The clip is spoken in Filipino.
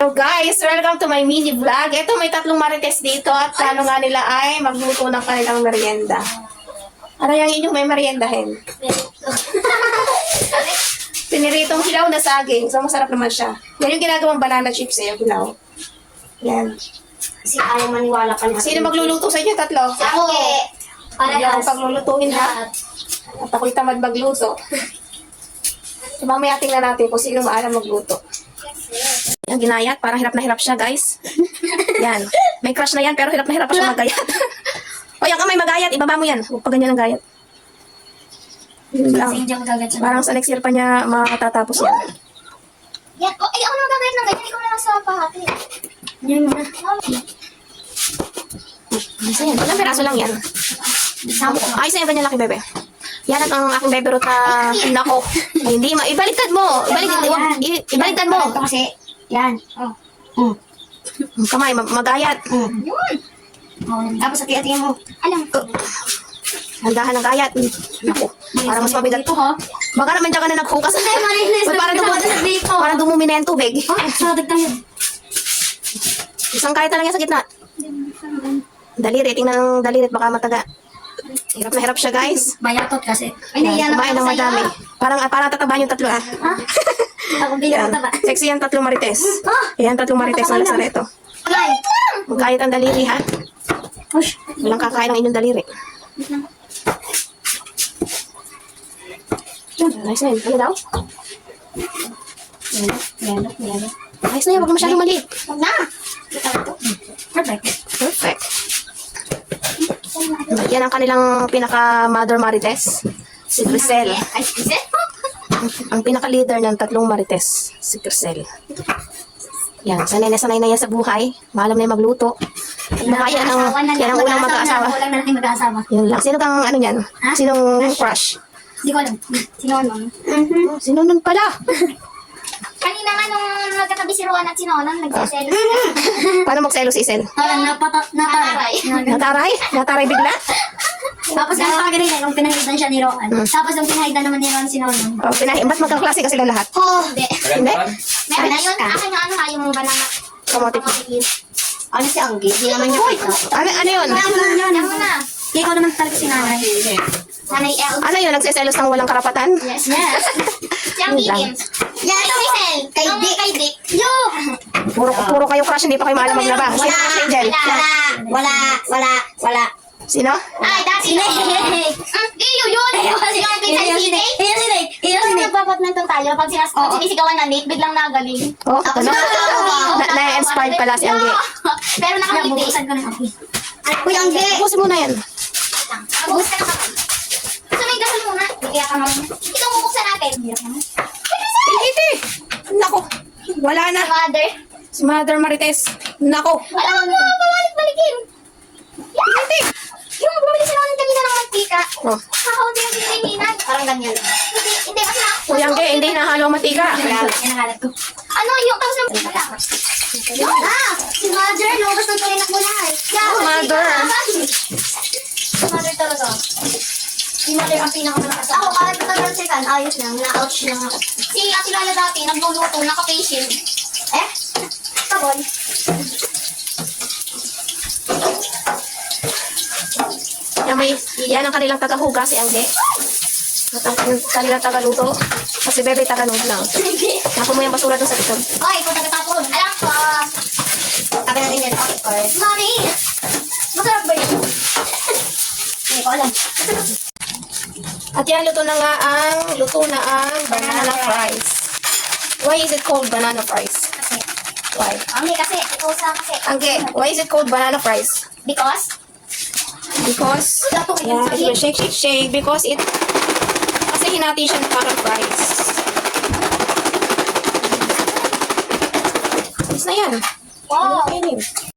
Hello guys, welcome to my mini vlog. Ito may tatlong marites dito at plano nga nila ay magluto ng kanilang merienda. Ano yung inyong may meriendahin? Piniritong hilaw na saging. So masarap naman siya. Yan yung ginagawang banana chips yung hilaw. Yan. Kasi ayaw maniwala ka na. Sino magluluto sa inyo tatlo? Ako! Hindi ako paglulutuin ha. At ako'y tamad magluto. So, mamaya tingnan natin kung sino maalam magluto. Yung ginayat, parang hirap na hirap siya, guys. Yan. May crush na yan, pero hirap na hirap pa siya magayat. O, yung kamay magayat, ibaba mo yan. Huwag pa ganyan ang gayat. Yun lang. Parang sa next year pa niya makatatapos yan. Yan. Oh, ay, ako nang gagawin ng ganyan. Ikaw na lang sa pahati. Yan na. Isa yan. Ilang peraso lang yan. Ay, isa yan ganyan laki, bebe. Yan at ang aking bebe rot na nako. Ay, hindi. Ibaliktad mo. Ibaliktad mo. Ito kasi. Yan. Oh. Kamay, magayat. Yun. Oh, tapos hati-hatihan mo. Alam ko. Handahan ng gayat. Naku, parang mas mabigat to, ha? Baka naman dyan ka na naghukas. Parang dumumi na yung tubig. Sadag tayo. Isang kayat na lang yan sa gitna. Daliri, tingnan ng dalirit, baka mataga. Hirap na hirap siya, guys. Bayatot kasi. Yan, kumain ng madami. Parang tatabahan yung tatlo, ha? Ako bilang Yan. mataba. Sexy yan, tatlong marites. Yan, tatlong marites na lasareto. Ay! Magkayat ang daliri, ha? Walang kakain ng inyong daliri. Nice na yun. Ano daw? Yan. Nice na yun. Huwag na masyadong maliit. Huwag na! Perfect. Perfect. Yan ang kanilang pinaka-mother marites. Si Grisel. Ay, Grisel? Ang pinaka-leader ng tatlong marites. Si Grisel. Yan. Sanay na yan sa buhay. Maalam na yung magluto. Baka yan ang unang mag-aasawa. Walang na natin mag-aasawa. Yun lang. Sino kang ano yan? Sinong crush? Hindi ko alam. Sino nun? Oh, sino nun pala? Kanina nga nung nagkatabi si Rowan at si Nonon, nagsiselos. Paano magselo si Isel? Parang nataray. Nataray? Nataray bigla? Tapos ang pagaling nung pinahidan siya ni Rowan. Tapos nung pinahidan naman ni Rowan si Nonon. Oh, ba't magkaklase ka sila lahat? Hindi. Hindi? Meron na yun. Akin na ano ha, yung banana. Kamote. Ano si Anggi? Hindi naman niya kita. Ano yun? Yan mo na. Ikaw naman talaga si Nanay. Nanay L. Ano yun? Nagsiselos ng walang karapatan? Yes. Si Anggi Lang. din. Yan, ito Michelle. Kay Dick. Yo! Puro kayo crush, hindi pa kayo maalam maglaba. Sino crush ni Angel? Wala. Sino? Ay, dati na. Iyo yun. Yung pinsan si Nate. Iyo si Nate. Nagpapatnantong tayo. Pag sinisigawan na Nate, biglang nagaling. Oh, ano? Na-inspired pala si Angge. Pero nakangiti. Kuya Angge. Pusin mo na yan. Mag-boost ka na kapag. Gusto may gasol muna. Iyak ka naman. Ikaw bubuksan natin. Iyak ka naman. Iti! Nako. Wala na. Mother. Si Mother Marites. Nako. Alam mo, pabalik-balikin. Iti! Yung bumili sila ng kanina ng mantika. Oh. Kakaunti yung pinininan. Parang ganyan. Hindi, kasi na. Kuya Angge, hindi nahalo ang mantika. Yan ang halat ko. Ano yung tapos ng si Mother, lumabas ng tuloy na kulay. Oh, Mother. Si Mother talaga. Si Mother ang pinakamalakas. Ako, kahit matagal second, ayos lang. Na-ouch lang ako. Si Ate Lala dati, nagluluto, naka-face shield. Kabon. Yan ang kanilang tagahuga si Angge. At ang kanilang tagaluto. Kasi bebe taganog lang. Naku mo yung basura doon sa likod. Ay, kung nagtatapon. Alam ko. Sabi natin yan, of course. Mami! Masarap ba yun? Hindi ko alam. At yan, luto na ang banana fries. Why is it called banana fries? Kasi. Why? Kasi. Ikaw sa kasi. Angge, why is it called banana fries? Because? Because, yeah, it will shake. Because kasi hinati siya ng parang fries. Is na yan. Wow. Okay,